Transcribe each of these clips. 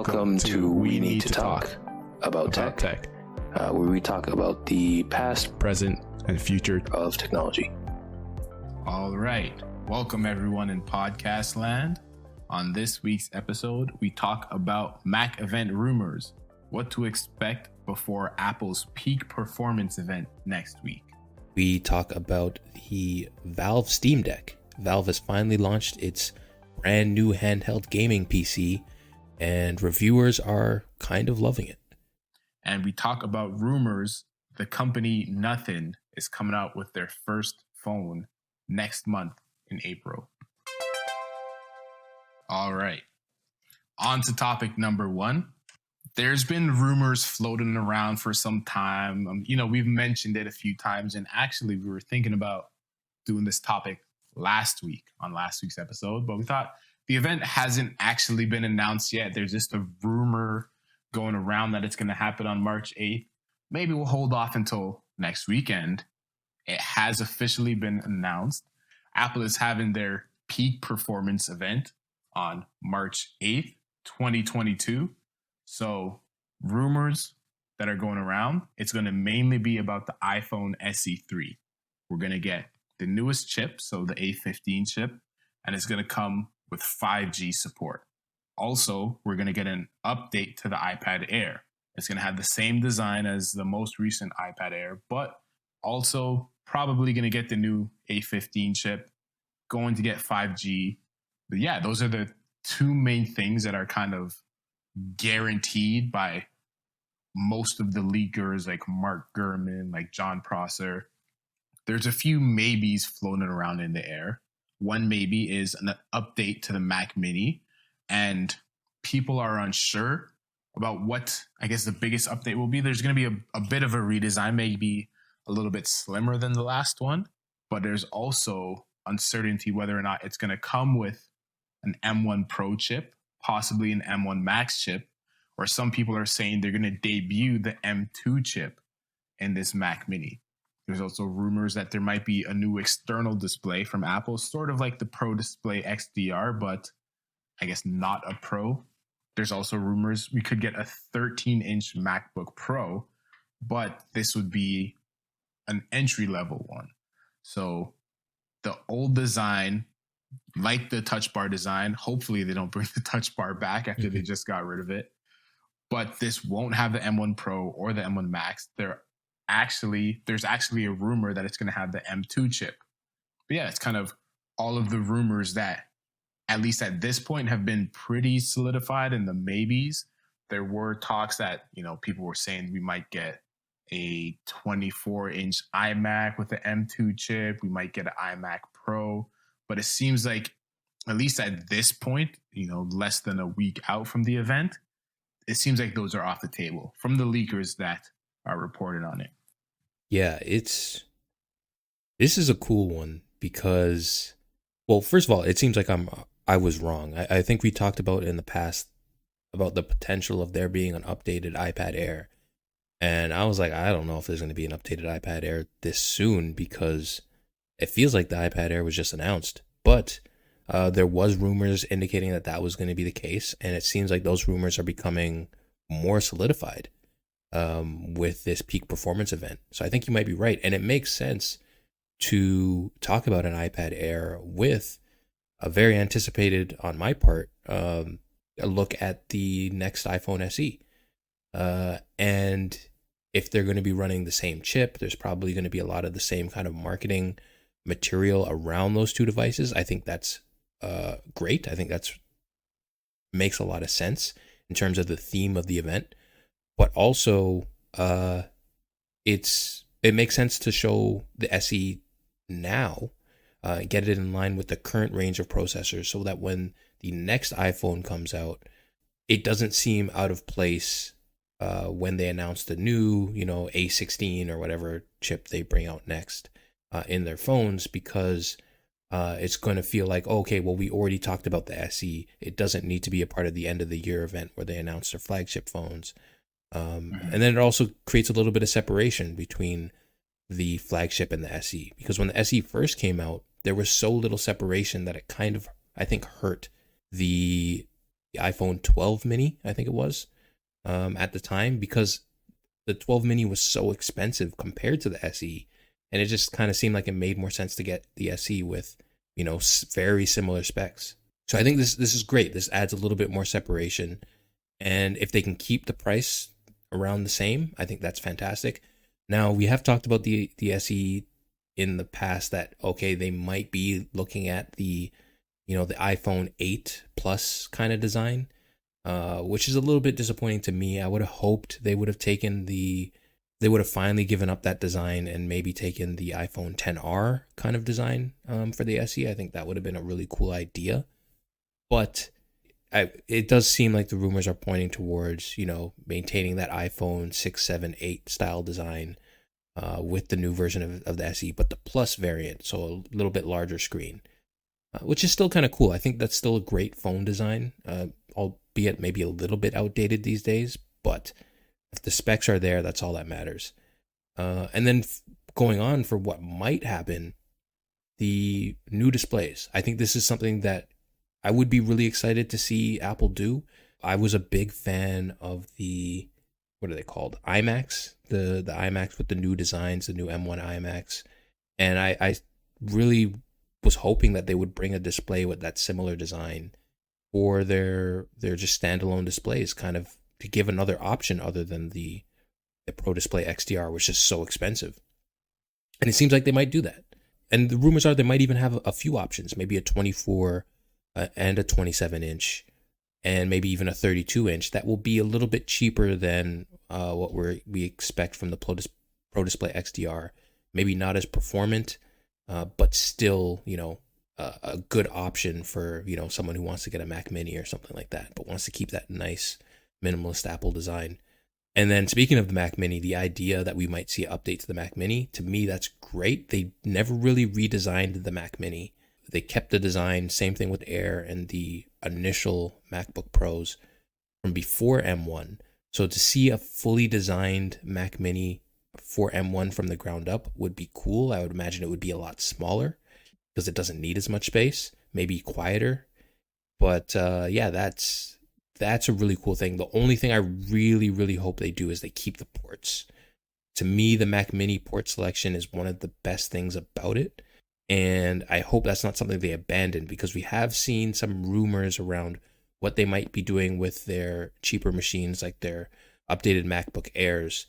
Welcome to We Need to Talk about tech, where we talk about the past, present, and future of technology. All right. Welcome, everyone in podcast land. On this week's episode, we talk about Mac event rumors, what to expect before Apple's peak performance event next week. We talk about the Valve Steam Deck. Valve has finally launched its brand new handheld gaming PC, and reviewers are kind of loving it. And we talk about rumors the company Nothing is coming out with their first phone next month in April. All right. On to topic number one. There's been rumors floating around for some time. We've mentioned it a few times, and actually we were thinking about doing this topic last week on last week's episode, but we thought the event hasn't actually been announced yet. There's just a rumor going around that it's going to happen on March 8th. Maybe we'll hold off until next weekend. It has officially been announced. Apple is having their peak performance event on March 8th, 2022. So rumors that are going around, it's going to mainly be about the iPhone SE3. We're going to get the newest chip, so the A15 chip, and it's going to come with 5G support. Also, we're going to get an update to the iPad Air. It's going to have the same design as the most recent iPad Air, but also probably going to get the new A15 chip, going to get 5G. But yeah, those are the two main things that are kind of guaranteed by most of the leakers, like Mark Gurman, like John Prosser. There's a few maybes floating around in the air. One maybe is an update to the Mac Mini, and people are unsure about what, I guess, the biggest update will be. There's going to be a bit of a redesign, maybe a little bit slimmer than the last one, but there's also uncertainty whether or not it's going to come with an M1 Pro chip, possibly an M1 Max chip, or some people are saying they're going to debut the M2 chip in this Mac Mini. There's also rumors that there might be a new external display from Apple, sort of like the Pro Display XDR, but I guess not a Pro. There's also rumors we could get a 13-inch MacBook Pro, but this would be an entry-level one. So the old design, like the Touch Bar design, hopefully they don't bring the Touch Bar back after they just got rid of it. But this won't have the M1 Pro or the M1 Max. There's actually a rumor that it's going to have the M2 chip. But yeah, it's kind of all of the rumors that, at least at this point, have been pretty solidified in the maybes. There were talks that, people were saying we might get a 24-inch iMac with the M2 chip. We might get an iMac Pro. But it seems like, at least at this point, less than a week out from the event, it seems like those are off the table from the leakers that are reported on it. Yeah, this is a cool one because, well, first of all, it seems like I was wrong. I think we talked about in the past about the potential of there being an updated iPad Air. And I was like, I don't know if there's going to be an updated iPad Air this soon because it feels like the iPad Air was just announced. But there was rumors indicating that was going to be the case. And it seems like those rumors are becoming more solidified with this peak performance event. So I think you might be right. And it makes sense to talk about an iPad Air with a very anticipated, on my part, a look at the next iPhone SE. And if they're going to be running the same chip, there's probably going to be a lot of the same kind of marketing material around those two devices. I think that's great. I think that's makes a lot of sense in terms of the theme of the event. But also, it makes sense to show the SE now, get it in line with the current range of processors so that when the next iPhone comes out, it doesn't seem out of place when they announce the new, A16 or whatever chip they bring out next in their phones, because it's going to feel like, okay, well, we already talked about the SE. It doesn't need to be a part of the end of the year event where they announce their flagship phones. And then it also creates a little bit of separation between the flagship and the SE, because when the SE first came out, there was so little separation that it kind of, I think, hurt the iPhone 12 mini, I think it was, at the time, because the 12 mini was so expensive compared to the SE, and it just kind of seemed like it made more sense to get the SE with, very similar specs. So I think this is great. This adds a little bit more separation, and if they can keep the price around the same, I think that's fantastic. Now, we have talked about the SE in the past that, okay, they might be looking at the iPhone 8 Plus kind of design, which is a little bit disappointing to me. I would have hoped they would have finally given up that design and maybe taken the iPhone XR kind of design for the SE. I think that would have been a really cool idea. But it does seem like the rumors are pointing towards, maintaining that iPhone 6, 7, 8 style design with the new version of the SE, but the Plus variant, so a little bit larger screen, which is still kind of cool. I think that's still a great phone design, albeit maybe a little bit outdated these days, but if the specs are there, that's all that matters. And then going on for what might happen, the new displays. I think this is something that I would be really excited to see Apple do. I was a big fan of the, what are they called? iMacs, the iMacs with the new designs, the new M1 iMacs. And I really was hoping that they would bring a display with that similar design for their just standalone displays, kind of to give another option other than the Pro Display XDR, which is so expensive. And it seems like they might do that. And the rumors are they might even have a few options, maybe a 24 and a 27-inch, and maybe even a 32-inch that will be a little bit cheaper than what we expect from the Pro Display XDR. Maybe not as performant, but still, a good option for, someone who wants to get a Mac Mini or something like that, but wants to keep that nice minimalist Apple design. And then speaking of the Mac Mini, the idea that we might see an update to the Mac Mini, to me, that's great. They never really redesigned the Mac Mini. They kept the design, same thing with Air and the initial MacBook Pros from before M1. So to see a fully designed Mac Mini for M1 from the ground up would be cool. I would imagine it would be a lot smaller because it doesn't need as much space, maybe quieter. But yeah, that's a really cool thing. The only thing I really, really hope they do is they keep the ports. To me, the Mac Mini port selection is one of the best things about it. And I hope that's not something they abandon, because we have seen some rumors around what they might be doing with their cheaper machines, like their updated MacBook Airs,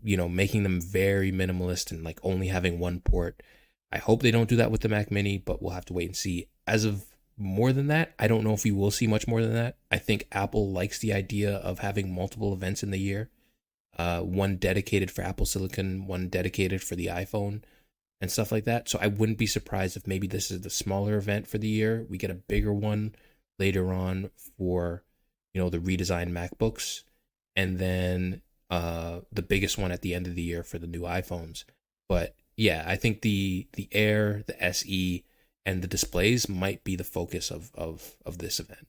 making them very minimalist and like only having one port. I hope they don't do that with the Mac Mini, but we'll have to wait and see. As of more than that, I don't know if we will see much more than that. I think Apple likes the idea of having multiple events in the year. One dedicated for Apple Silicon, one dedicated for the iPhone, and stuff like that. So I wouldn't be surprised if maybe this is the smaller event for the year. We get a bigger one later on for, the redesigned MacBooks, and then the biggest one at the end of the year for the new iPhones. But yeah, I think the Air, the SE, and the displays might be the focus of this event.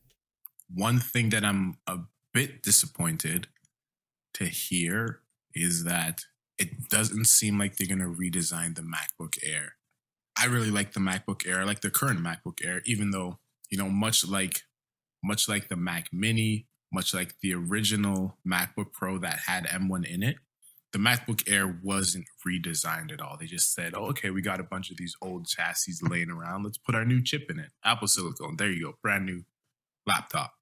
One thing that I'm a bit disappointed to hear is that it doesn't seem like they're going to redesign the MacBook Air. I really like the MacBook Air. I like the current MacBook Air, even though, much like the Mac Mini, much like the original MacBook Pro that had M1 in it, the MacBook Air wasn't redesigned at all. They just said, oh, okay, we got a bunch of these old chassis laying around. Let's put our new chip in it. Apple Silicon. There you go. Brand new laptop.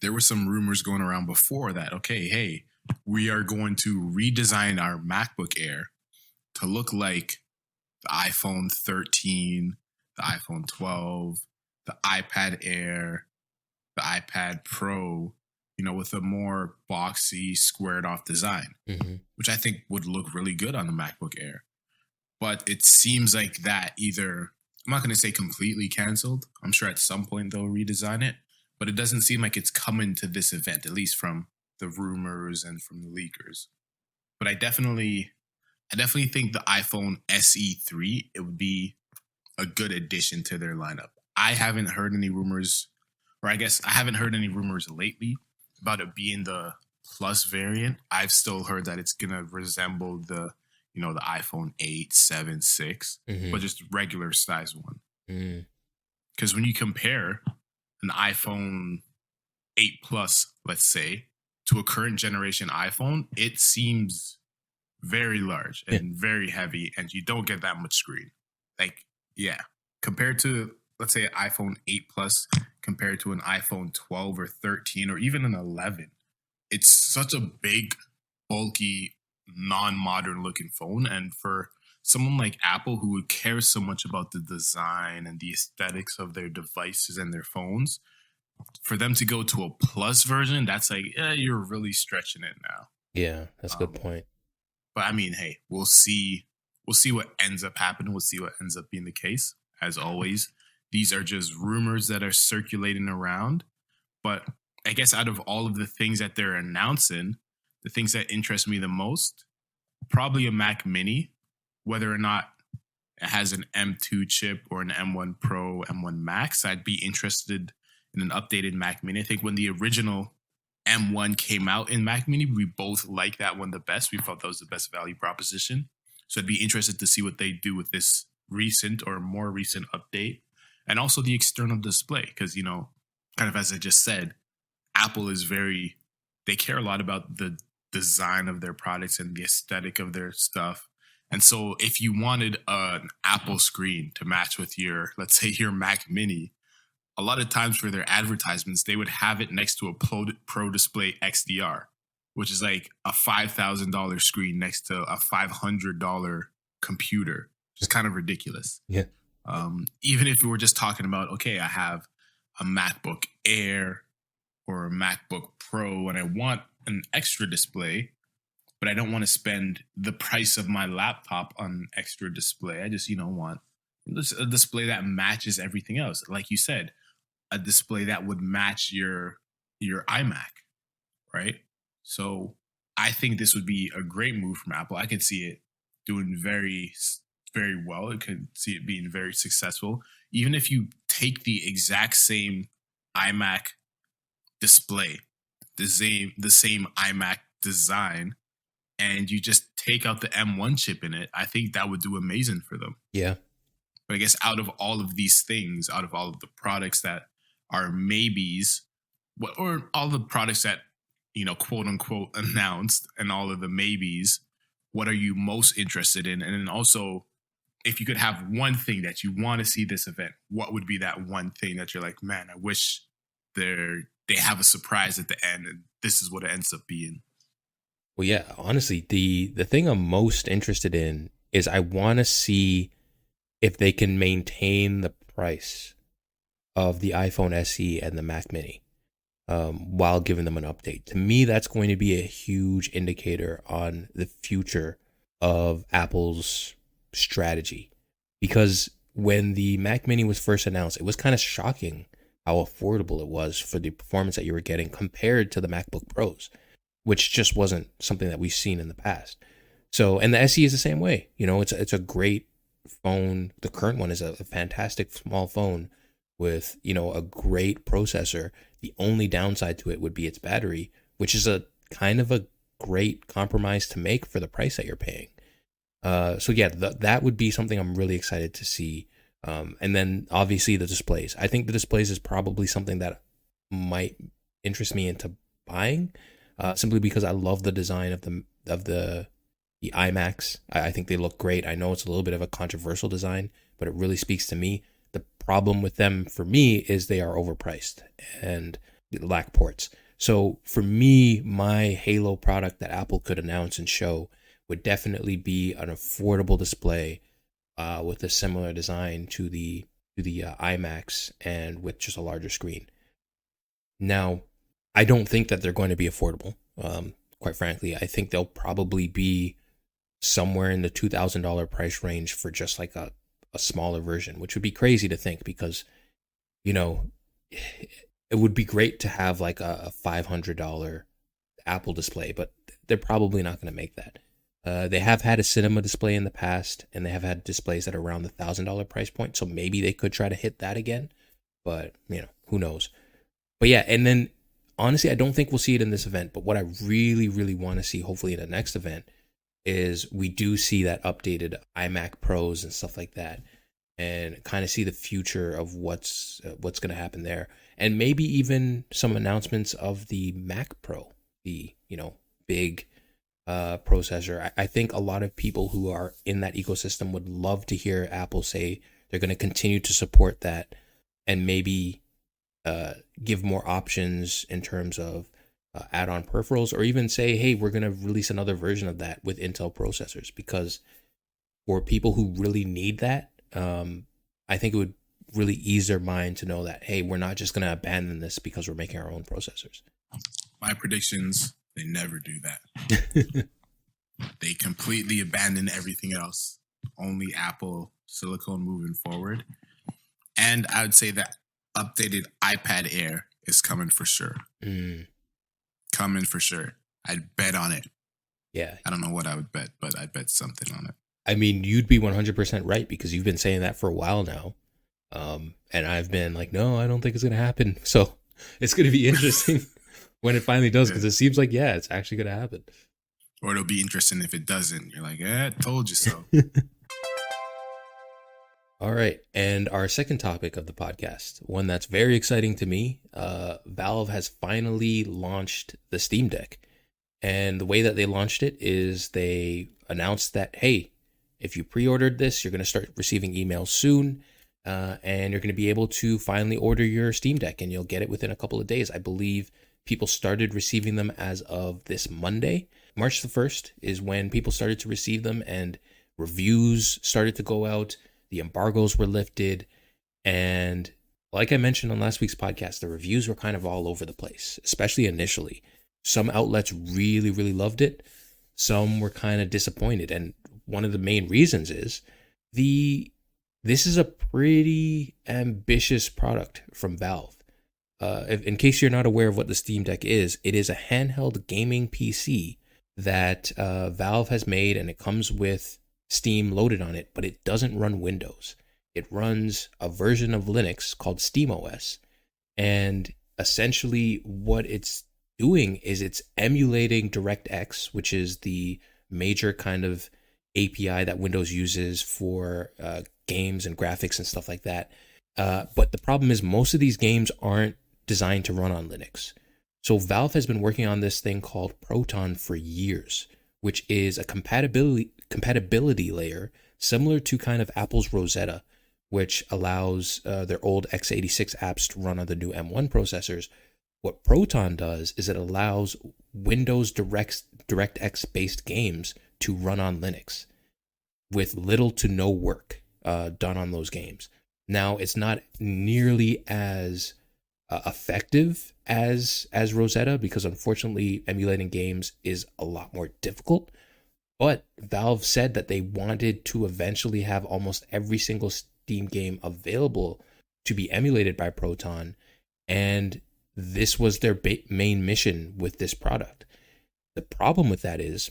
There were some rumors going around before that, okay, hey, we are going to redesign our MacBook Air to look like the iPhone 13, the iPhone 12, the iPad Air, the iPad Pro, with a more boxy, squared off design, which I think would look really good on the MacBook Air. But it seems like that either, I'm not going to say completely canceled. I'm sure at some point they'll redesign it, but it doesn't seem like it's coming to this event, at least from the rumors and from the leakers. But I definitely think the iPhone SE3, it would be a good addition to their lineup. I haven't heard any rumors, or I guess I haven't heard any rumors lately about it being the Plus variant. I've still heard that it's going to resemble the iPhone 8, 7, 6, but just regular size one. Because when you compare an iPhone 8 Plus, let's say, to a current generation iPhone, it seems very large and very heavy, and you don't get that much screen. Like, yeah, compared to, let's say, an iPhone 8 Plus, compared to an iPhone 12 or 13 or even an 11, it's such a big, bulky, non-modern looking phone. And for someone like Apple, who would care so much about the design and the aesthetics of their devices and their phones, for them to go to a plus version, that's like, you're really stretching it now. Yeah, that's a good point. But I mean, hey, we'll see what ends up happening. We'll see what ends up being the case. As always, these are just rumors that are circulating around. But I guess out of all of the things that they're announcing, the things that interest me the most, probably a Mac Mini, whether or not it has an M2 chip or an M1 Pro, M1 Max. I'd be interested in an updated Mac Mini. I think when the original M1 came out in Mac Mini, we both liked that one the best. We felt that was the best value proposition. So I'd be interested to see what they do with this recent or more recent update. And also the external display, because, you know, kind of as I just said, Apple is they care a lot about the design of their products and the aesthetic of their stuff. And so if you wanted an Apple screen to match with your, let's say, your Mac Mini, a lot of times for their advertisements, they would have it next to a Pro Display XDR, which is like a $5,000 screen next to a $500 computer, which is kind of ridiculous. Yeah. Even if we were just talking about, okay, I have a MacBook Air or a MacBook Pro and I want an extra display, but I don't want to spend the price of my laptop on extra display. I just, want a display that matches everything else. Like you said, a display that would match your iMac, right? So I think this would be a great move from Apple. I could see it doing very, very well. I could see it being very successful. Even if you take the exact same iMac display, the same iMac design, and you just take out the M1 chip in it, I think that would do amazing for them. Yeah. But I guess out of all of these things, out of all of the products that are maybes, or all the products that, quote unquote announced and all of the maybes, what are you most interested in? And then also, if you could have one thing that you want to see this event, what would be that one thing that you're like, man, I wish they have a surprise at the end and this is what it ends up being? Well, yeah, honestly, the thing I'm most interested in is I want to see if they can maintain the price of the iPhone SE and the Mac Mini while giving them an update. To me, that's going to be a huge indicator on the future of Apple's strategy. Because when the Mac Mini was first announced, it was kind of shocking how affordable it was for the performance that you were getting compared to the MacBook Pros, which just wasn't something that we've seen in the past. So, and the SE is the same way. It's a great phone. The current one is a fantastic small phone with, a great processor. The only downside to it would be its battery, which is a kind of a great compromise to make for the price that you're paying. So yeah, that would be something I'm really excited to see. And then obviously the displays. I think the displays is probably something that might interest me into buying, simply because I love the design of the iMacs. I think they look great. I know it's a little bit of a controversial design, but it really speaks to me. The problem with them for me is they are overpriced and lack ports. So for me, my Halo product that Apple could announce and show would definitely be an affordable display with a similar design to the iMacs and with just a larger screen. Now, I don't think that they're going to be affordable. Quite frankly, I think they'll probably be somewhere in the $2,000 price range for just like a smaller version, which would be crazy to think because, it would be great to have like a $500 Apple display, but they're probably not going to make that. They have had a cinema display in the past, and they have had displays that are around the $1,000 price point, so maybe they could try to hit that again, but, who knows. But yeah, and then, honestly, I don't think we'll see it in this event, but what I really, really want to see, hopefully in the next event, is we do see that updated iMac Pros and stuff like that, and kind of see the future of what's going to happen there. and maybe even some announcements of the Mac Pro, the, big processor. I think a lot of people who are in that ecosystem would love to hear Apple say they're going to continue to support that, and maybe give more options in terms of add-on peripherals, or even say, hey, we're going to release another version of that with Intel processors, because for people who really need that, I think it would really ease their mind to know that, hey, we're not just going to abandon this because we're making our own processors. My predictions, they never do that. They completely abandon everything else. Only Apple silicone moving forward. And I would say that updated iPad Air is coming for sure. Coming for sure. I'd bet on it. Yeah. I don't know what I would bet, but I'd bet something on it. I mean, you'd be 100% right, because you've been saying that for a while now. And I've been like, no, I don't think it's going to happen. So it's going to be interesting when it finally does, because it seems like, yeah, it's actually going to happen. Or it'll be interesting if it doesn't. You're like, told you so. All right. And our second topic of the podcast, one that's very exciting to me, Valve has finally launched the Steam Deck. And the way that they launched it is they announced that, hey, if you pre-ordered this, you're going to start receiving emails soon, and you're going to be able to finally order your Steam Deck, and you'll get it within a couple of days. I believe people started receiving them as of this Monday. March the 1st is when people started to receive them, and reviews started to go out. The embargoes were lifted, and like I mentioned on last week's podcast, the reviews were kind of all over the place, especially initially. Some outlets really, really loved it. Some were kind of disappointed, and one of the main reasons is this is a pretty ambitious product from Valve. In case you're not aware of what the Steam Deck is, it is a handheld gaming PC that Valve has made, and it comes with Steam loaded on it, but it doesn't run Windows. It runs a version of Linux called SteamOS, and essentially what it's doing is it's emulating DirectX, which is the major kind of API that Windows uses for games and graphics and stuff like that. But the problem is most of these games aren't designed to run on Linux. So Valve has been working on this thing called Proton for years, which is a compatibility layer similar to kind of Apple's Rosetta, which allows their old x86 apps to run on the new M1 processors. What Proton does is it allows Windows DirectX based games to run on Linux with little to no work done on those games. Now, it's not nearly as effective as Rosetta, because unfortunately emulating games is a lot more difficult. But Valve said that they wanted to eventually have almost every single Steam game available to be emulated by Proton, and this was their main mission with this product. The problem with that is,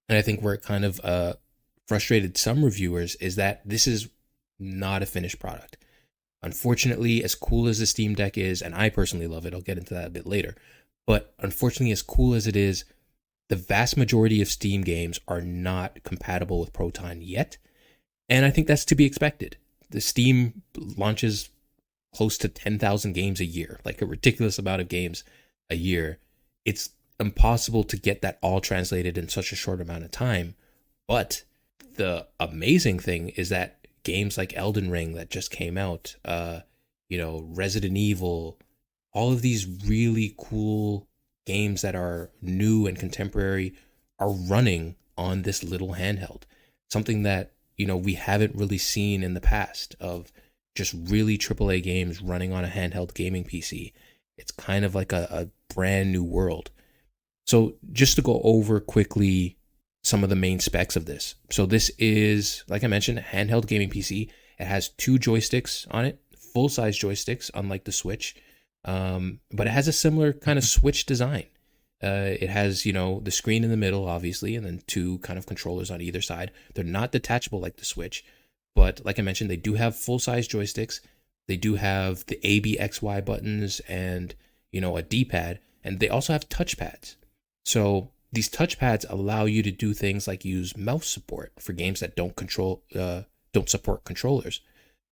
and I think where it kind of frustrated some reviewers, is that this is not a finished product. Unfortunately, as cool as the Steam Deck is, and I personally love it, I'll get into that a bit later, but unfortunately, as cool as it is, the vast majority of Steam games are not compatible with Proton yet, and I think that's to be expected. The Steam launches close to 10,000 games a year, like a ridiculous amount of games a year. It's impossible to get that all translated in such a short amount of time, but the amazing thing is that games like Elden Ring that just came out, Resident Evil, all of these really cool games that are new and contemporary are running on this little handheld. Something that, we haven't really seen in the past, of just really AAA games running on a handheld gaming PC. It's kind of like a brand new world. So just to go over quickly some of the main specs of this. So this is, like I mentioned, a handheld gaming PC. It has 2 joysticks on it, full-size joysticks, unlike the Switch. But it has a similar kind of Switch design. It has, the screen in the middle, obviously, and then 2 kind of controllers on either side. They're not detachable like the Switch, but like I mentioned, they do have full-size joysticks. They do have the A, B, X, Y buttons and, a D-pad, and they also have touchpads. So these touchpads allow you to do things like use mouse support for games that don't support controllers,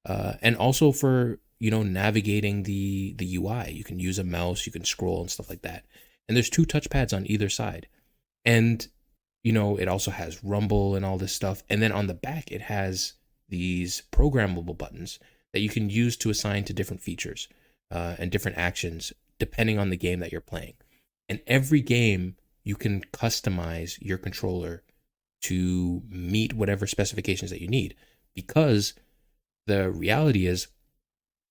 and also for navigating the UI. You can use a mouse, you can scroll and stuff like that. And there's 2 touchpads on either side. And, it also has rumble and all this stuff. And then on the back, it has these programmable buttons that you can use to assign to different features and different actions, depending on the game that you're playing. And every game, you can customize your controller to meet whatever specifications that you need. Because the reality is,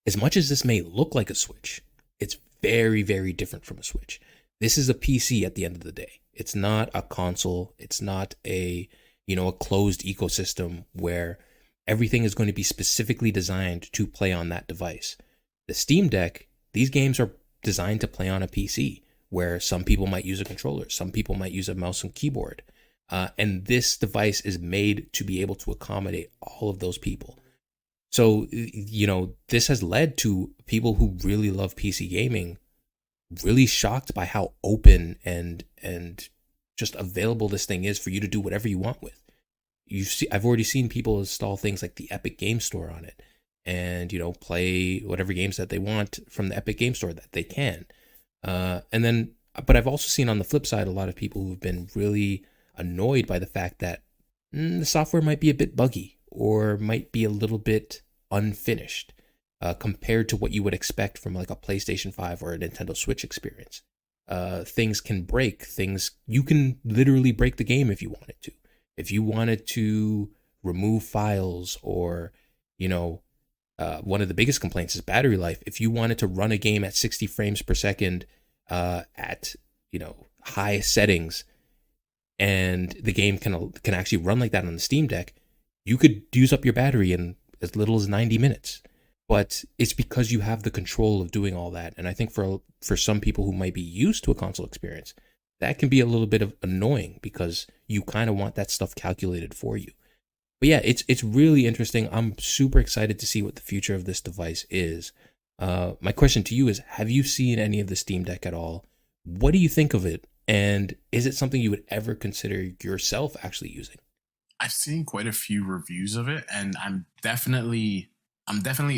as much as this may look like a Switch, it's very, very different from a Switch. This is a PC at the end of the day. It's not a console. It's not a closed ecosystem where everything is going to be specifically designed to play on that device. The Steam Deck, these games are designed to play on a PC, where some people might use a controller, some people might use a mouse and keyboard. And this device is made to be able to accommodate all of those people. So, this has led to people who really love PC gaming really shocked by how open and just available this thing is for you to do whatever you want with. I've already seen people install things like the Epic Game Store on it and, play whatever games that they want from the Epic Game Store that they can. But I've also seen on the flip side a lot of people who've been really annoyed by the fact that the software might be a bit buggy or might be a little bit unfinished compared to what you would expect from like a PlayStation 5 or a Nintendo Switch experience. Things can break. You can literally break the game if you wanted to. If you wanted to remove files or, one of the biggest complaints is battery life. If you wanted to run a game at 60 frames per second at, high settings, and the game can actually run like that on the Steam Deck, you could use up your battery in as little as 90 minutes. But it's because you have the control of doing all that. And I think for some people who might be used to a console experience, that can be a little bit of annoying because you kind of want that stuff calculated for you. But yeah, it's really interesting. I'm super excited to see what the future of this device is. My question to you is, have you seen any of the Steam Deck at all? What do you think of it? And is it something you would ever consider yourself actually using? I've seen quite a few reviews of it, and I'm definitely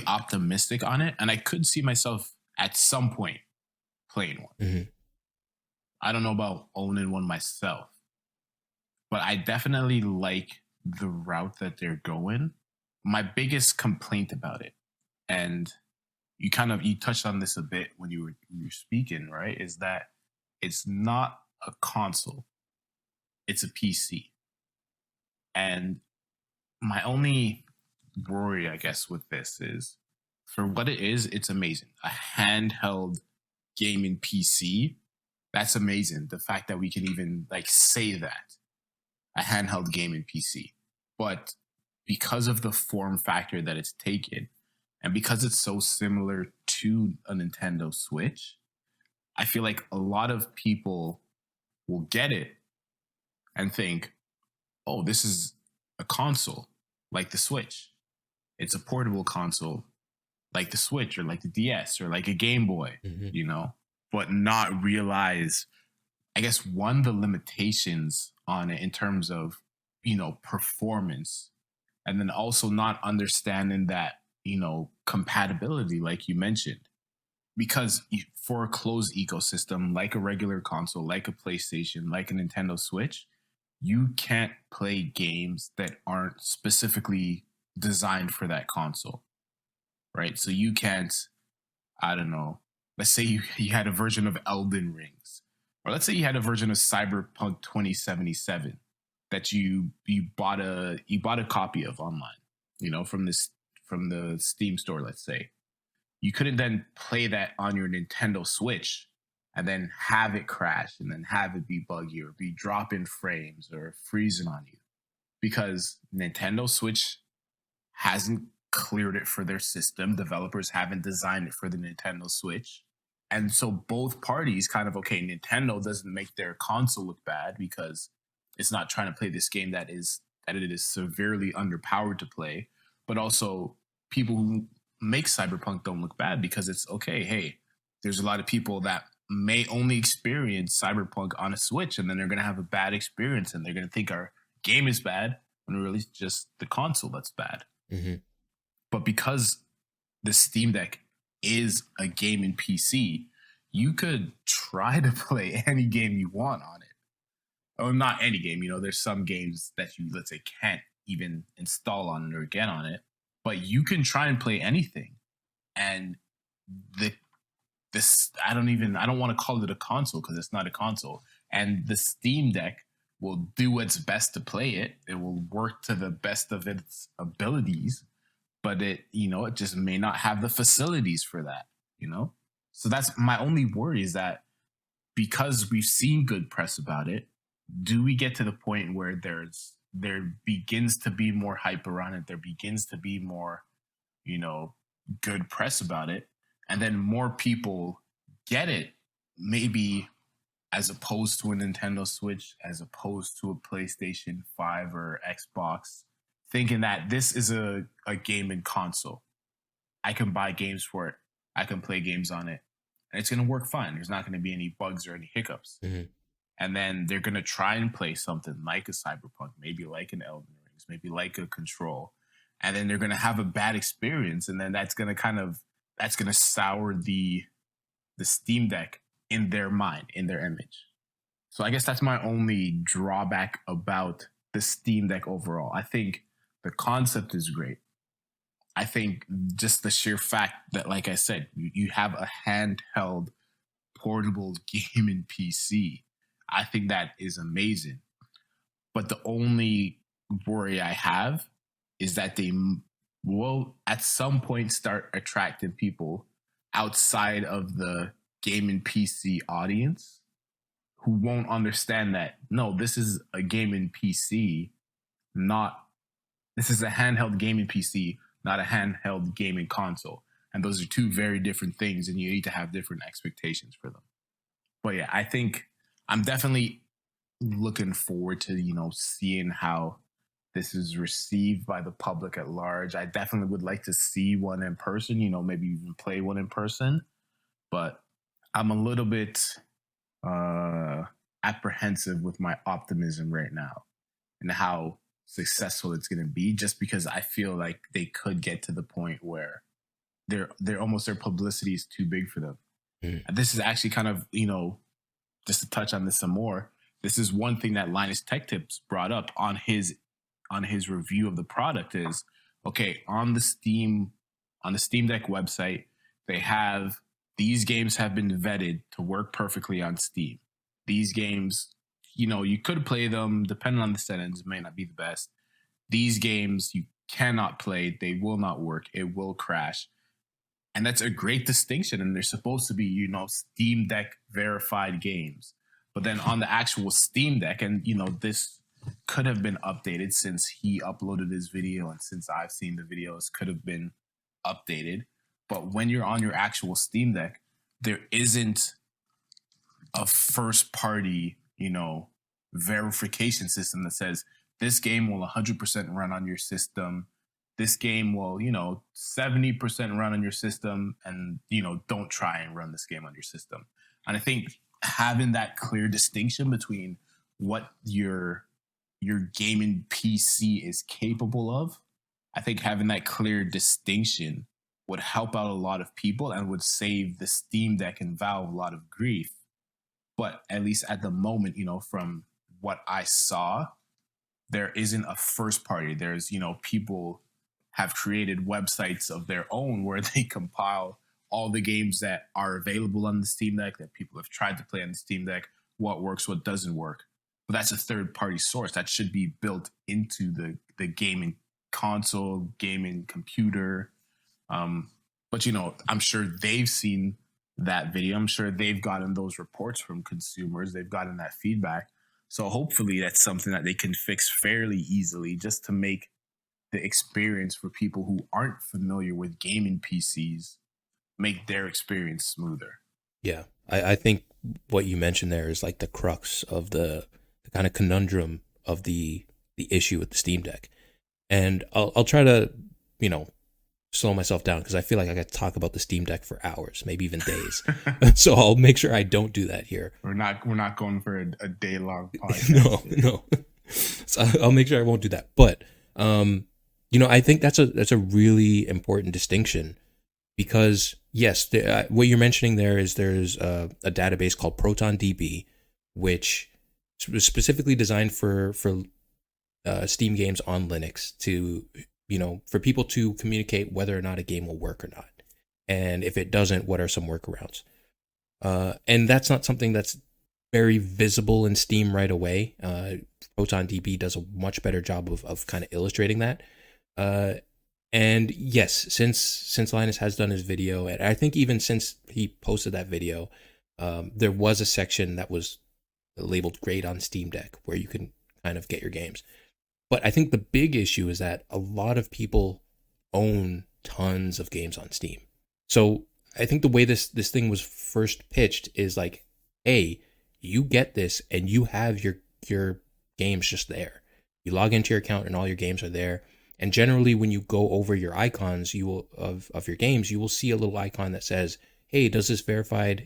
optimistic on it. And I could see myself at some point playing one. Mm-hmm. I don't know about owning one myself, but I definitely like the route that they're going. My biggest complaint about it, and you touched on this a bit when you were speaking, right, is that it's not a console, it's a PC. And my only worry, I guess, with this is, for what it is, it's amazing. A handheld gaming PC, that's amazing. The fact that we can even say that, a handheld gaming PC. But because of the form factor that it's taken, and because it's so similar to a Nintendo Switch, I feel like a lot of people will get it and think, oh, this is a console like the Switch. It's a portable console like the Switch or like the DS or like a Game Boy, but not realize, I guess, one, the limitations on it in terms of, performance, and then also not understanding that, compatibility, like you mentioned. Because for a closed ecosystem, like a regular console, like a PlayStation, like a Nintendo Switch, you can't play games that aren't specifically designed for that console, right? So you can't, I don't know, let's say you had a version of Elden Rings, or let's say you had a version of Cyberpunk 2077 that you bought a copy of online, from the Steam store, let's say. You couldn't then play that on your Nintendo Switch and then have it crash and then have it be buggy or be dropping frames or freezing on you, because Nintendo Switch hasn't cleared it for their system. Developers haven't designed it for the Nintendo Switch. And so both parties kind of, Nintendo doesn't make their console look bad because it's not trying to play this game that it is severely underpowered to play, but also people who make Cyberpunk don't look bad because it's hey, there's a lot of people that may only experience Cyberpunk on a Switch, and then they're going to have a bad experience and they're going to think our game is bad when really it's just the console that's bad. Mm-hmm. But because the Steam Deck is a gaming PC, you could try to play any game you want on it. Oh, not any game. There's some games that you, let's say, can't even install on it or get on it, but you can try and play anything. And I don't want to call it a console because it's not a console. And the Steam Deck will do its best to play it. It will work to the best of its abilities, but it just may not have the facilities for that, So that's my only worry, is that because we've seen good press about it, do we get to the point where there begins to be more hype around it? There begins to be more, good press about it. And then more people get it, maybe as opposed to a Nintendo Switch, as opposed to a PlayStation 5 or Xbox, thinking that this is a gaming console. I can buy games for it. I can play games on it. And it's going to work fine. There's not going to be any bugs or any hiccups. Mm-hmm. And then they're going to try and play something like a Cyberpunk, maybe like an Elden Ring, maybe like a Control. And then they're going to have a bad experience. And then that's going to sour the Steam Deck in their mind, in their image. So I guess that's my only drawback about the Steam Deck overall. I think the concept is great. I think just the sheer fact that, like I said, you have a handheld portable gaming PC, I think that is amazing. But the only worry I have is that they will at some point start attracting people outside of the gaming PC audience who won't understand that, no, this is a gaming PC, this is a handheld gaming PC, not a handheld gaming console. And those are two very different things, and you need to have different expectations for them. But yeah, I think I'm definitely looking forward to, seeing how this is received by the public at large. I definitely would like to see one in person, maybe even play one in person. But I'm a little bit apprehensive with my optimism right now and how successful it's going to be, just because I feel like they could get to the point where their publicity is too big for them. Mm. And this is actually kind of, just to touch on this some more, this is one thing that Linus Tech Tips brought up on his review of the product is, okay, on the Steam Deck website, they have, these games have been vetted to work perfectly on Steam. These games, you could play them, depending on the settings, it may not be the best. These games you cannot play, they will not work, it will crash. And that's a great distinction, and they're supposed to be, Steam Deck verified games. But then on the actual Steam Deck, and, this could have been updated since he uploaded his video and since I've seen the videos, could have been updated. But when you're on your actual Steam Deck, there isn't a first party, verification system that says this game will 100% run on your system. This game will, 70% run on your system, and, don't try and run this game on your system. And I think having that clear distinction between what your gaming PC is capable of, I think having that clear distinction would help out a lot of people and would save the Steam Deck and Valve a lot of grief. But at least at the moment, from what I saw, there isn't a first party. There's, people have created websites of their own where they compile all the games that are available on the Steam Deck, that people have tried to play on the Steam Deck, what works, what doesn't work. But that's a third party source that should be built into the gaming console, gaming computer. But, I'm sure they've seen that video. I'm sure they've gotten those reports from consumers. They've gotten that feedback. So hopefully that's something that they can fix fairly easily, just to make the experience for people who aren't familiar with gaming PCs, make their experience smoother. Yeah, I think what you mentioned there is like the crux of the kind of conundrum of the issue with the Steam Deck. And I'll try to, slow myself down, because I feel like I got to talk about the Steam Deck for hours, maybe even days. So I'll make sure I don't do that here. We're not going for a day long podcast. No. So I'll make sure I won't do that. But I think that's a really important distinction, because yes, what you're mentioning there's a database called ProtonDB, which was specifically designed for Steam games on Linux to, for people to communicate whether or not a game will work or not, and if it doesn't, what are some workarounds. And that's not something that's very visible in Steam right away. ProtonDB does a much better job of kind of illustrating that. And yes, since Linus has done his video, and I think even since he posted that video, there was a section that was labeled "Great on Steam Deck" where you can kind of get your games. But I think the big issue is that a lot of people own tons of games on Steam. So I think the way this thing was first pitched is like, hey, you get this and you have your games just there. You log into your account and all your games are there. And generally, when you go over your icons, of your games, you will see a little icon that says, hey, is this verified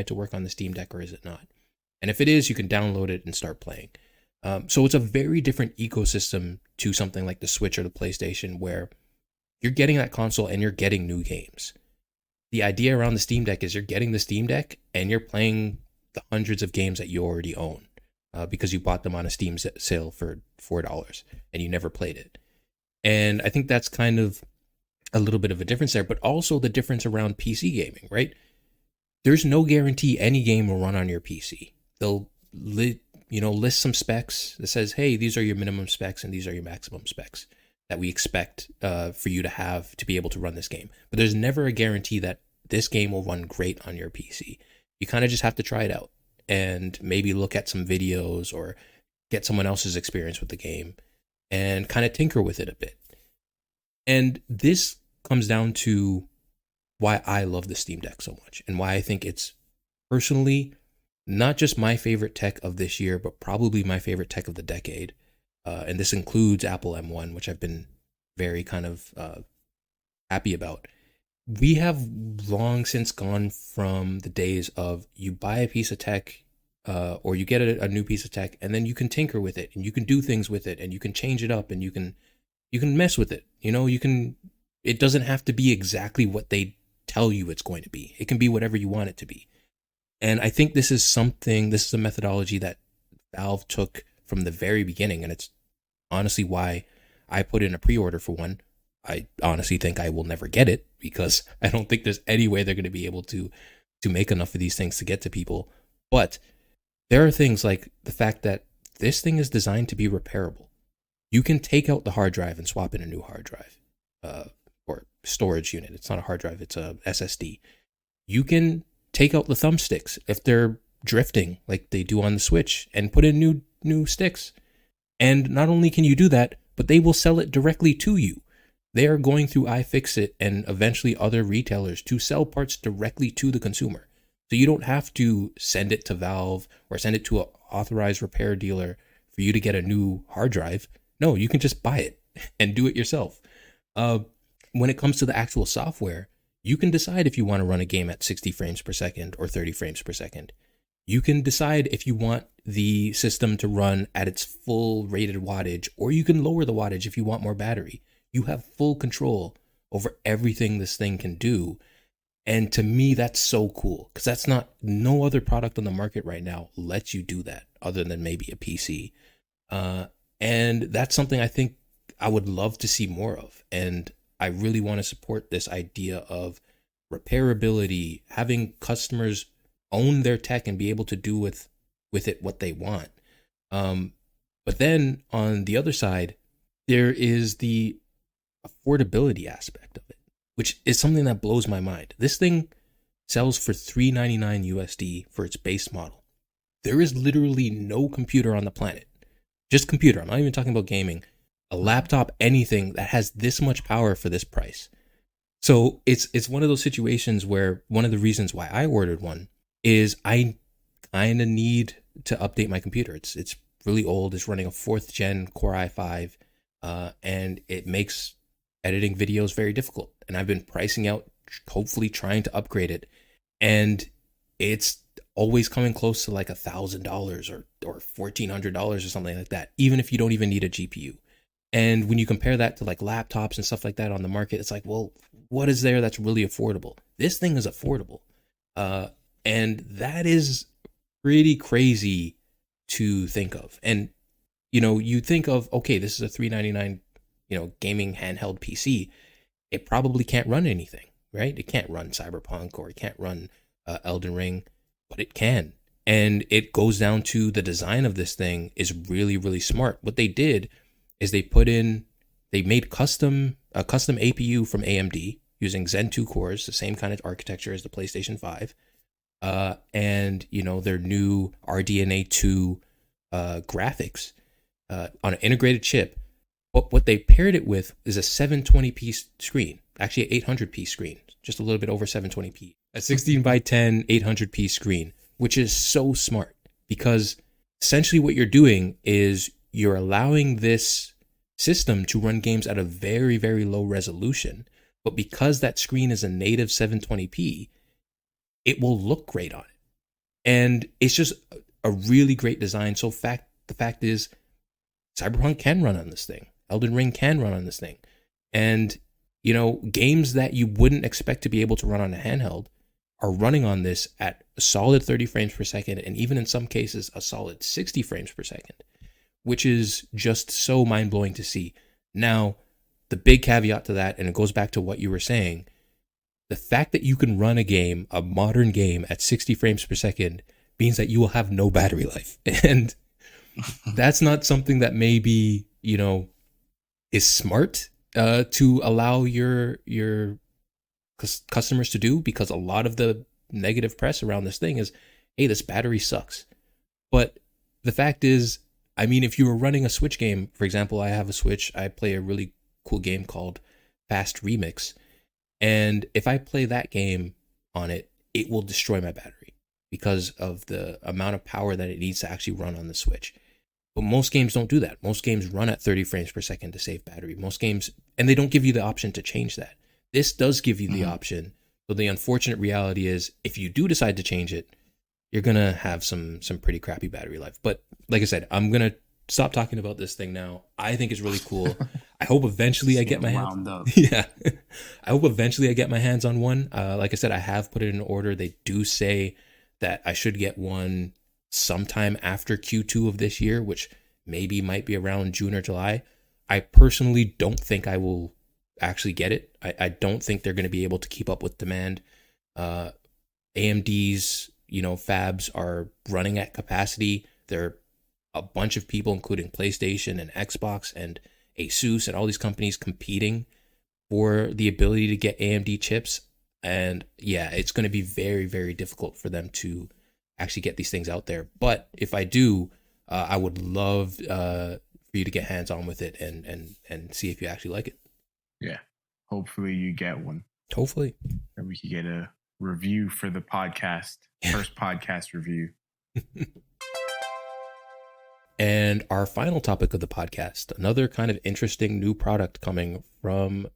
to work on the Steam Deck or is it not? And if it is, you can download it and start playing. So it's a very different ecosystem to something like the Switch or the PlayStation, where you're getting that console and you're getting new games. The idea around the Steam Deck is you're getting the Steam Deck and you're playing the hundreds of games that you already own because you bought them on a Steam sale for $4 and you never played it. And I think that's kind of a little bit of a difference there, but also the difference around PC gaming, right? There's no guarantee any game will run on your PC. They'll list some specs that says, hey, these are your minimum specs and these are your maximum specs that we expect for you to have to be able to run this game. But there's never a guarantee that this game will run great on your PC. You kind of just have to try it out and maybe look at some videos or get someone else's experience with the game and kind of tinker with it a bit. And this comes down to why I love the Steam Deck so much and why I think it's personally not just my favorite tech of this year, but probably my favorite tech of the decade. And this includes Apple M1, which I've been very kind of happy about. We have long since gone from the days of you buy a piece of tech or you get a new piece of tech and then you can tinker with it and you can do things with it and you can change it up and you can mess with it. It doesn't have to be exactly what they tell you it's going to be. It can be whatever you want it to be. And I think this is a methodology that Valve took from the very beginning. And it's honestly why I put in a pre-order for one. I honestly think I will never get it because I don't think there's any way they're going to be able to make enough of these things to get to people. But there are things like the fact that this thing is designed to be repairable. You can take out the hard drive and swap in a new hard drive or storage unit. It's not a hard drive, it's a SSD. You can take out the thumbsticks if they're drifting like they do on the Switch and put in new sticks. And not only can you do that, but they will sell it directly to you. They are going through iFixit and eventually other retailers to sell parts directly to the consumer. So you don't have to send it to Valve or send it to an authorized repair dealer for you to get a new hard drive. No, you can just buy it and do it yourself. When it comes to the actual software, you can decide if you want to run a game at 60 frames per second or 30 frames per second. You can decide if you want the system to run at its full rated wattage, or you can lower the wattage if you want more battery. You have full control over everything this thing can do. And to me, that's so cool because no other product on the market right now lets you do that other than maybe a PC. And that's something I think I would love to see more of. And I really want to support this idea of repairability, having customers own their tech and be able to do with it what they want. But then on the other side, there is the affordability aspect of it, which is something that blows my mind. This thing sells for $399 USD for its base model. There is literally no computer on the planet, just computer. I'm not even talking about gaming, a laptop, anything that has this much power for this price. So it's one of those situations where one of the reasons why I ordered one is I kind of need to update my computer. It's really old. It's running a 4th gen Core i5, and it makes editing videos very difficult. And I've been pricing out, hopefully trying to upgrade it, and it's always coming close to like $1,000 or $1,400 or something like that, even if you don't even need a GPU. And when you compare that to like laptops and stuff like that on the market, it's like, well, what is there that's really affordable? This thing is affordable. And that is pretty crazy to think of. And, you think of, okay, this is a $399, gaming handheld PC. It probably can't run anything, right? It can't run Cyberpunk or it can't run Elden Ring, but it can. And it goes down to the design of this thing is really, really smart. What they did is they made a custom APU from AMD using Zen 2 cores, the same kind of architecture as the PlayStation 5. And, their new RDNA 2 graphics on an integrated chip. But what they paired it with is a 720p screen, actually an 800p screen, just a little bit over 720p. A 16:10 800p screen, which is so smart because essentially what you're doing is you're allowing this system to run games at a very, very low resolution. But because that screen is a native 720p, it will look great on it. And it's just a really great design. So the fact is, Cyberpunk can run on this thing. Elden Ring can run on this thing. And, games that you wouldn't expect to be able to run on a handheld are running on this at a solid 30 frames per second, and even in some cases, a solid 60 frames per second, which is just so mind-blowing to see. Now, the big caveat to that, and it goes back to what you were saying, the fact that you can run a modern game at 60 frames per second means that you will have no battery life. And that's not something that maybe, is smart to allow your customers to do, because a lot of the negative press around this thing is, hey, this battery sucks. But the fact is, if you were running a Switch game, for example, I have a Switch, I play a really cool game called Fast Remix. And if I play that game on it, it will destroy my battery because of the amount of power that it needs to actually run on the Switch. But most games don't do that. Most games run at 30 frames per second to save battery. Most games, and they don't give you the option to change that. This does give you the option. So the unfortunate reality is, if you do decide to change it, you're going to have some pretty crappy battery life. But like I said, I'm going to stop talking about this thing now. I think it's really cool. I hope eventually I get my hands. Yeah. I hope eventually I get my hands on one. Like I said, I have put it in order. They do say that I should get one sometime after Q2 of this year, which might be around June or July. I personally don't think I will actually get it. I don't think they're going to be able to keep up with demand. AMD's, fabs are running at capacity. There are a bunch of people, including PlayStation and Xbox and Asus and all these companies competing for the ability to get AMD chips. And yeah, it's going to be very, very difficult for them to actually get these things out there. But if I do, I would love for you to get hands on with it and see if you actually like it. Yeah. Hopefully you get one. Hopefully. And we can get a review for the podcast. First podcast review. And our final topic of the podcast, another kind of interesting new product coming from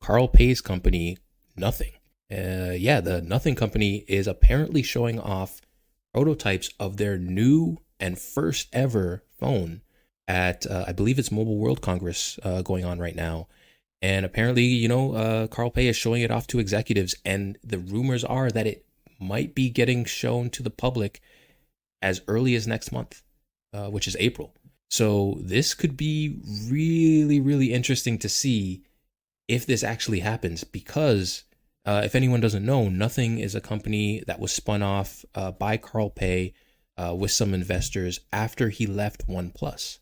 Carl Pei's company, Nothing. The Nothing company is apparently showing off prototypes of their new and first ever phone at, I believe it's Mobile World Congress going on right now. And apparently, Carl Pei is showing it off to executives, and the rumors are that it might be getting shown to the public as early as next month, which is April. So this could be really, really interesting to see if this actually happens, because if anyone doesn't know, Nothing is a company that was spun off by Carl Pei with some investors after he left OnePlus.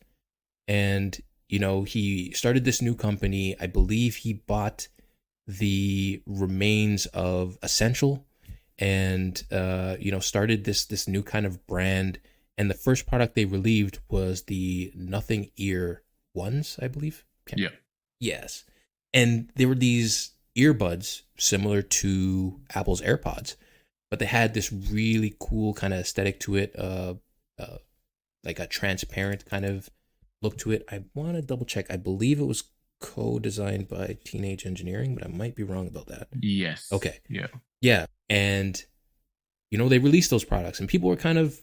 And he started this new company. I believe he bought the remains of Essential and, started this new kind of brand. And the first product they released was the Nothing Ear Ones, I believe. Yeah. Yes. And they were these earbuds similar to Apple's AirPods, but they had this really cool kind of aesthetic to it, like a transparent kind of look to it. I want to double check. I believe it was co-designed by Teenage Engineering, but I might be wrong about that. Yes. Okay. Yeah. Yeah. And, they released those products, and people were kind of,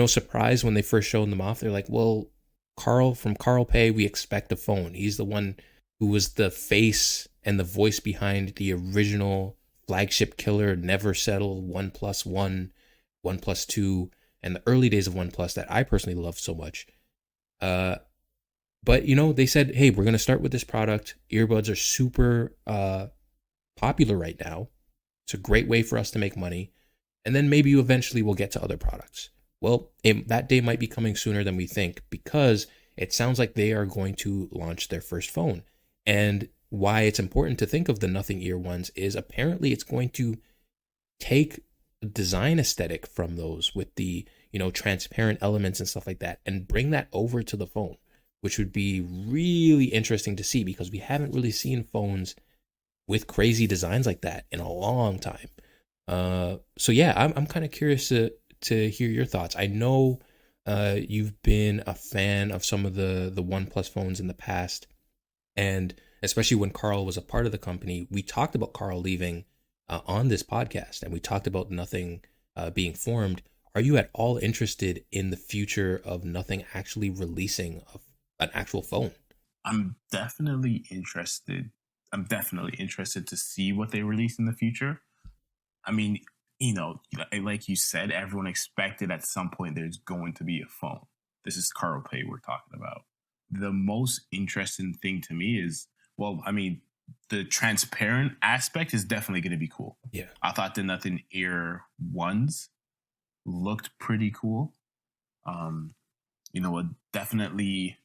surprised when they first showed them off. They're like, well, from Carl Pei, we expect a phone. He's the one who was the face and the voice behind the original flagship killer, Never Settle, OnePlus One, OnePlus Two, and the early days of OnePlus that I personally loved so much. But they said, hey, we're going to start with this product. Earbuds are super popular right now. It's a great way for us to make money. And then maybe eventually we'll get to other products. Well, that day might be coming sooner than we think, because it sounds like they are going to launch their first phone. And why it's important to think of the Nothing Ear ones is apparently it's going to take design aesthetic from those with the, transparent elements and stuff like that, and bring that over to the phone, which would be really interesting to see, because we haven't really seen phones with crazy designs like that in a long time. So yeah, I'm kind of curious to hear your thoughts. I know you've been a fan of some of the OnePlus phones in the past, and especially when Carl was a part of the company, we talked about Carl leaving on this podcast, and we talked about Nothing being formed. Are you at all interested in the future of Nothing actually releasing an actual phone? I'm definitely interested to see what they release in the future. I mean, like you said, everyone expected at some point there's going to be a phone. This is Carl Pei we're talking about. The most interesting thing to me is, the transparent aspect is definitely going to be cool. Yeah. I thought the Nothing Ear ones looked pretty cool. Definitely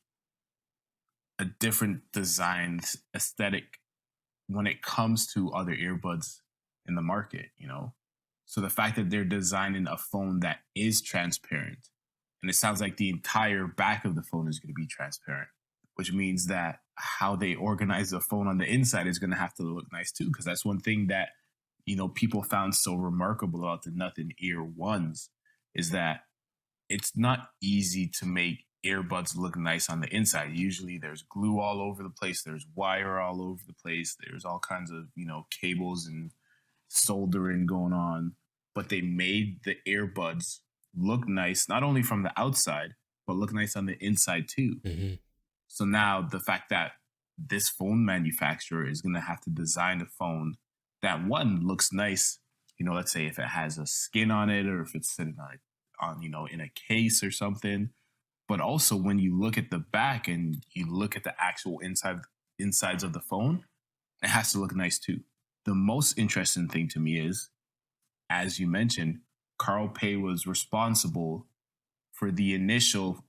a different design aesthetic when it comes to other earbuds in the market, So the fact that they're designing a phone that is transparent, and it sounds like the entire back of the phone is going to be transparent, which means that how they organize the phone on the inside is going to have to look nice too, because that's one thing that, people found so remarkable about the Nothing Ear ones is that it's not easy to make earbuds look nice on the inside. Usually there's glue all over the place. There's wire all over the place. There's all kinds of, cables and soldering going on. But they made the earbuds look nice, not only from the outside, but look nice on the inside too. Mm-hmm. So now the fact that this phone manufacturer is going to have to design a phone that, one, looks nice, let's say if it has a skin on it, or if it's sitting on in a case or something. But also when you look at the back and you look at the actual insides of the phone, it has to look nice too. The most interesting thing to me is, as you mentioned, Carl Pei was responsible for the initial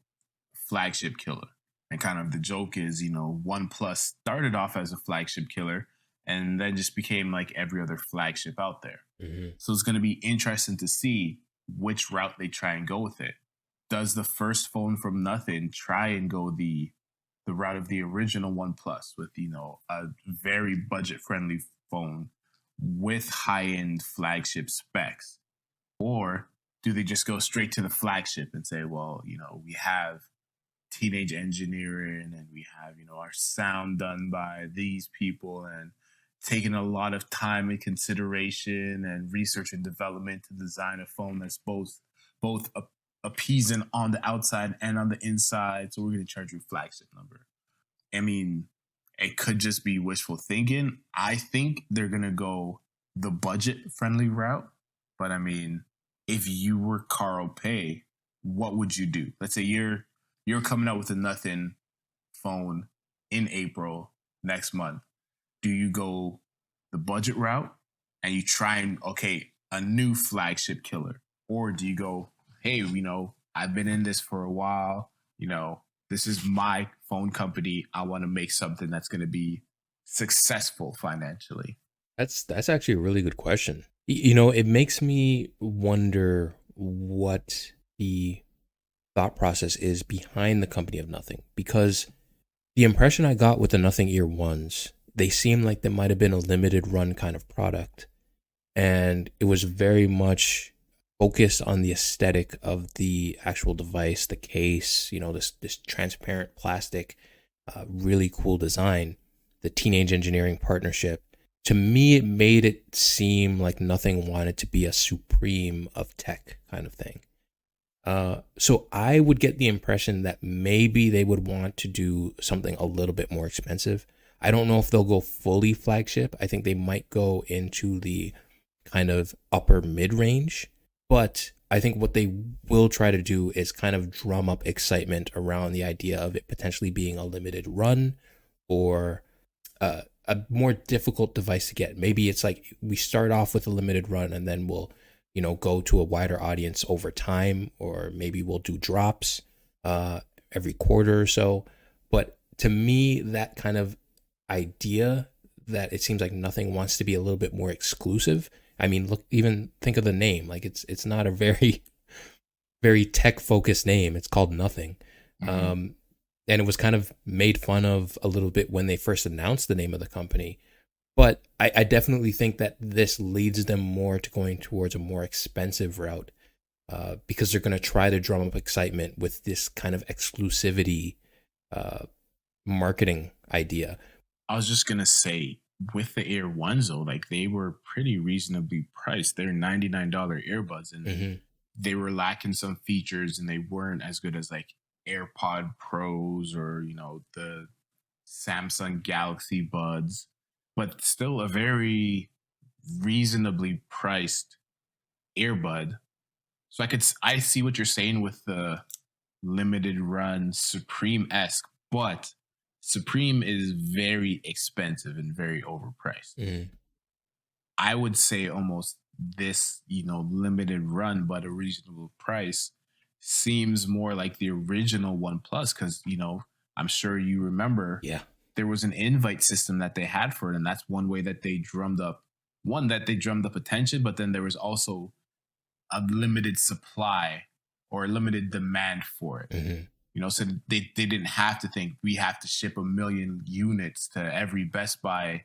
flagship killer. And kind of the joke is, OnePlus started off as a flagship killer and then just became like every other flagship out there. Mm-hmm. So it's going to be interesting to see which route they try and go with it. Does the first phone from Nothing try and go the route of the original OnePlus with, a very budget-friendly phone with high-end flagship specs? Or do they just go straight to the flagship and say, well, we have teenage engineering and we have, our sound done by these people and taking a lot of time and consideration and research and development to design a phone that's both appeasing on the outside and on the inside. So we're going to charge you a flagship number. I mean, it could just be wishful thinking. I think they're going to go the budget-friendly route. But I mean, if you were Carl Pei, what would you do? Let's say you're coming out with a Nothing phone in April next month. Do you go the budget route and you try and, a new flagship killer? Or do you go, hey, I've been in this for a while, this is my phone company. I want to make something that's going to be successful financially. That's actually a really good question. It makes me wonder what the thought process is behind the company of Nothing, because the impression I got with the Nothing Ear ones, they seemed like they might have been a limited run kind of product, and it was very much focused on the aesthetic of the actual device, the case, this transparent plastic, really cool design, the teenage engineering partnership. To me, it made it seem like Nothing wanted to be a supreme of tech kind of thing. So I would get the impression that maybe they would want to do something a little bit more expensive. I don't know if they'll go fully flagship. I think they might go into the kind of upper mid-range, but I think what they will try to do is kind of drum up excitement around the idea of it potentially being a limited run or a more difficult device to get. Maybe it's like we start off with a limited run and then we'll, go to a wider audience over time, or maybe we'll do drops every quarter or so. But to me, that kind of idea that it seems like Nothing wants to be a little bit more exclusive. I mean, look, even think of the name. Like it's not a very, very tech focused name. It's called Nothing. Mm-hmm. And it was kind of made fun of a little bit when they first announced the name of the company. But I definitely think that this leads them more to going towards a more expensive route, because they're going to try to drum up excitement with this kind of exclusivity marketing idea. I was just going to say, with the Air Ones, though, like they were pretty reasonably priced. They're $99 earbuds, and mm-hmm. they were lacking some features, and they weren't as good as like AirPod Pros or, the Samsung Galaxy Buds, but still a very reasonably priced earbud. So I see what you're saying with the limited run Supreme-esque, but Supreme is very expensive and very overpriced. Mm. I would say almost this, limited run, but a reasonable price seems more like the original OnePlus, because, I'm sure you remember there was an invite system that they had for it. And that's one way that they drummed up attention, but then there was also a limited supply or a limited demand for it. Mm-hmm. So they didn't have to think we have to ship 1 million units to every Best Buy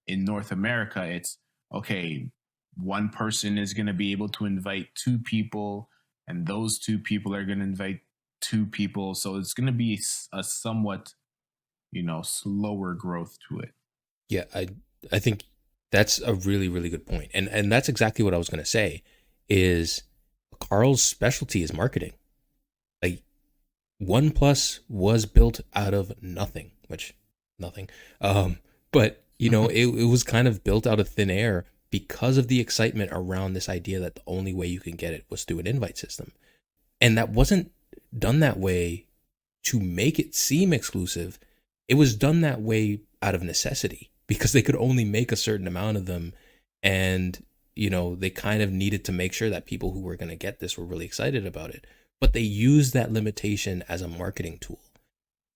in North America. It's okay, one person is going to be able to invite 2 people, and those 2 people are going to invite 2 people. So it's going to be a somewhat, slower growth to it. Yeah, I think that's a really, really good point. And that's exactly what I was going to say, is Carl's specialty is marketing. Like, OnePlus was built out of nothing. But, it was kind of built out of thin air because of the excitement around this idea that the only way you can get it was through an invite system. And that wasn't done that way to make it seem exclusive. It was done that way out of necessity because they could only make a certain amount of them. And, they kind of needed to make sure that people who were going to get this were really excited about it. But they used that limitation as a marketing tool.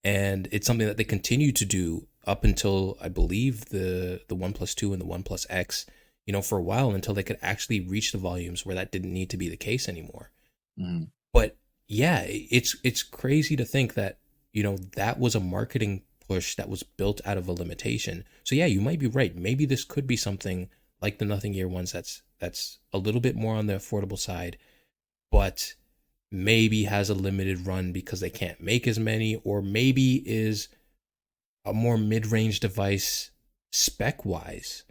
And it's something that they continue to do up until, I believe, the OnePlus 2 and the OnePlus X, for a while, until they could actually reach the volumes where that didn't need to be the case anymore. Mm. But yeah, it's crazy to think that, that was a marketing push that was built out of a limitation. So yeah, you might be right. Maybe this could be something like the Nothing Ear ones that's a little bit more on the affordable side, but maybe has a limited run because they can't make as many, or maybe is a more mid-range device spec-wise.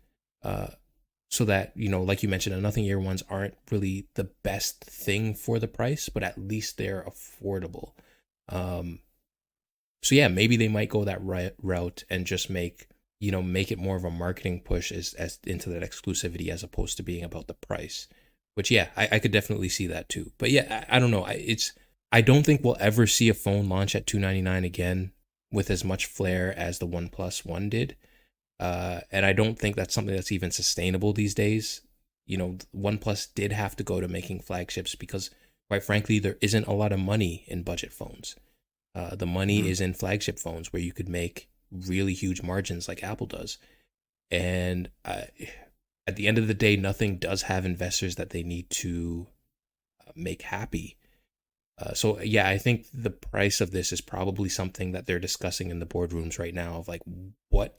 So that, like you mentioned, the Nothing Ear ones aren't really the best thing for the price, but at least they're affordable. So yeah, maybe they might go that route and just make it more of a marketing push as into that exclusivity as opposed to being about the price. Which yeah, I could definitely see that too. But yeah, I don't know. I don't think we'll ever see a phone launch at $299 again with as much flair as the OnePlus One did. And I don't think that's something that's even sustainable these days. OnePlus did have to go to making flagships because, quite frankly, there isn't a lot of money in budget phones. The money is in flagship phones where you could make really huge margins like Apple does. And at the end of the day, Nothing does have investors that they need to make happy. So yeah, I think the price of this is probably something that they're discussing in the boardrooms right now of like, what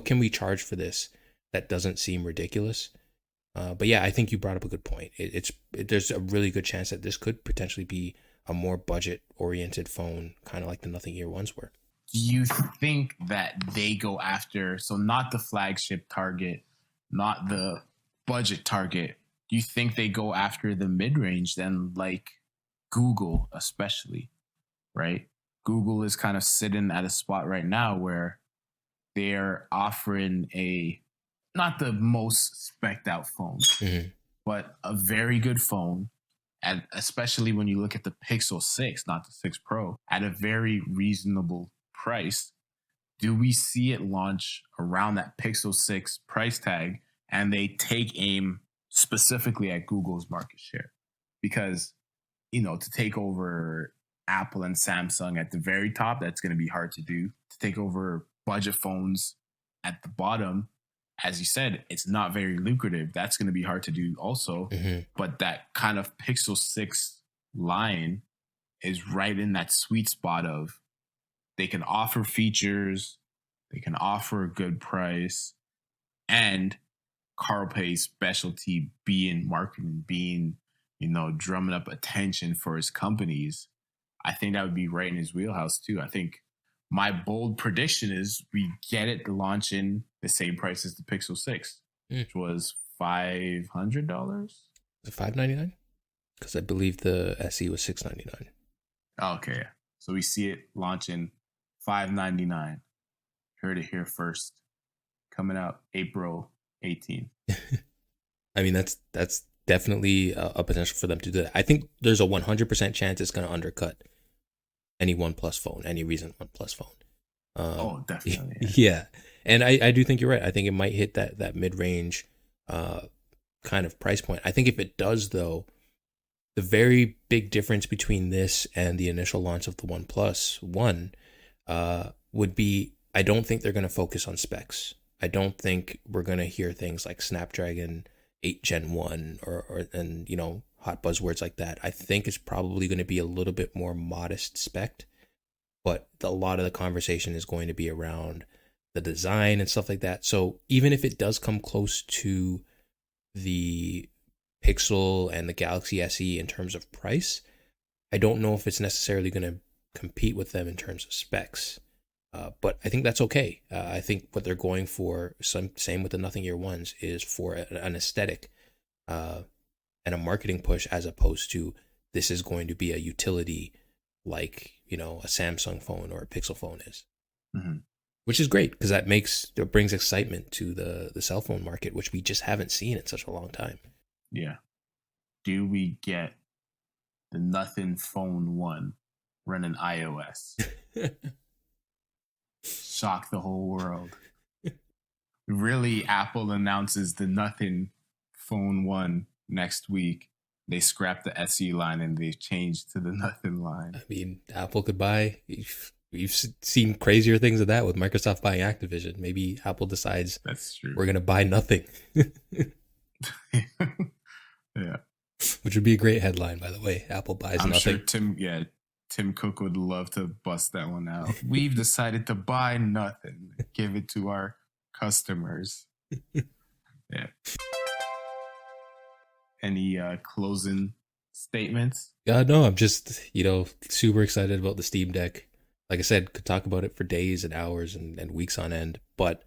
can we charge for this that doesn't seem ridiculous? But yeah, I think you brought up a good point. There's a really good chance that this could potentially be a more budget-oriented phone, kind of like the Nothing Ear ones were. Do you think that they go after, so not the flagship target, not the budget target, do you think they go after the mid-range then, like Google especially, right? Google is kind of sitting at a spot right now where they're offering not the most spec'd out phone, but a very good phone. And especially when you look at the Pixel 6, not the 6 Pro, at a very reasonable price. Do we see it launch around that Pixel 6 price tag and they take aim specifically at Google's market share? Because, to take over Apple and Samsung at the very top, that's going to be hard to do. To take over budget phones at the bottom, as you said, it's not very lucrative. That's going to be hard to do also. But that kind of Pixel 6 line is right in that sweet spot of they can offer features, they can offer a good price, and Carl Pay's specialty being marketing, being, drumming up attention for his companies. I think that would be right in his wheelhouse too. I think my bold prediction is we get it launching the same price as the Pixel 6, which was $500. Is it $599? Because I believe the SE was $699. Okay, yeah. So we see it launching $599. Heard it here first. Coming out April 18th. I mean, that's definitely a potential for them to do that. I think there's a 100% chance it's going to undercut any OnePlus phone, any recent OnePlus phone. Definitely. Yeah. And I do think you're right. I think it might hit that mid-range kind of price point. I think if it does, though, the very big difference between this and the initial launch of the OnePlus One would be, I don't think they're going to focus on specs. I don't think we're going to hear things like Snapdragon 8 Gen 1 or hot buzzwords like that. I think it's probably going to be a little bit more modest spec'd, but a lot of the conversation is going to be around the design and stuff like that. So even if it does come close to the Pixel and the Galaxy SE in terms of price, I don't know if it's necessarily going to compete with them in terms of specs. But I think that's okay. I think what they're going for, same with the Nothing Year Ones, is for an aesthetic and a marketing push, as opposed to this is going to be a utility like, a Samsung phone or a Pixel phone is. Which is great, because that brings excitement to the cell phone market, which we just haven't seen in such a long time. Yeah. Do we get the Nothing Phone 1 running iOS? Shock the whole world. Really, Apple announces the Nothing Phone 1 next week. They scrapped the SE line and they've changed to the Nothing line. I mean, Apple could buy. We've seen crazier things of that with Microsoft buying Activision. Maybe Apple decides that's true. We're going to buy nothing. Yeah. Which would be a great headline, by the way. Apple buys I'm nothing. Sure Tim Cook would love to bust that one out. We've decided to buy nothing. Give it to our customers. Yeah. Any closing statements? No, I'm just, super excited about the Steam Deck. Like I said, could talk about it for days and hours and weeks on end. But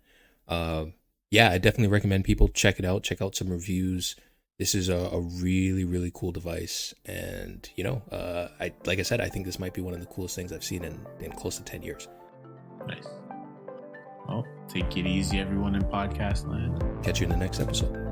yeah, I definitely recommend people check it out. Check out some reviews. This is a really, really cool device. And, like I said, I think this might be one of the coolest things I've seen in close to 10 years. Nice. Well, take it easy, everyone in podcast land. Catch you in the next episode.